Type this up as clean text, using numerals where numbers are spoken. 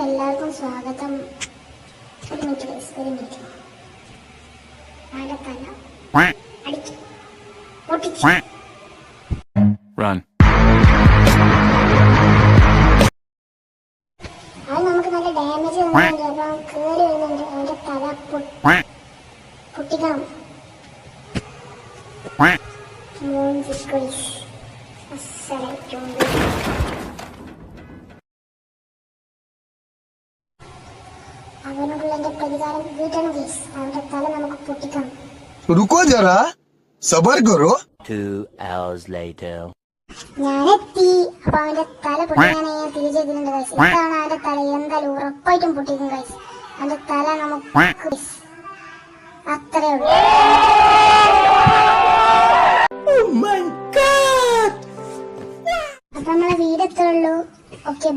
എല്ലാവർക്കും സ്വാഗതം. ഒരു മിനിറ്റ്. അടിച്ചു പൊട്ടിച്ചു. അത് നമുക്ക് നല്ല ഡാമേജ് തന്നിട്ടുണ്ട്. അപ്പം കേറി വരുന്നുണ്ട്. അവന്റെ തല പൊട്ടിക്കണം. അവനോടുള്ള എന്റെ പ്രതികാരം വീട്ടണം ഗൈസ്. അവന്റെ തല നമുക്ക് പൊട്ടിക്കണം. रुको जरा सबर करो. 2 hours later. ഞാനെത്തി. അപ്പൊ അവന്റെ തല പൊട്ടിക്കാനായി ഞാൻ തിരിച്ചെത്തിയിട്ടുണ്ട് ഗൈസ്. ഇതാണ് അവന്റെ തല. എന്തായാലും ഉറപ്പായിട്ടും പൊട്ടിക്കും ഗൈസ്. അവന്റെ തല നമുക്ക് അത്രേ ഉള്ളൂ. അപ്പൊ നമ്മളെ വീട് എത്രേ ഉള്ളൂ. ഓക്കെ.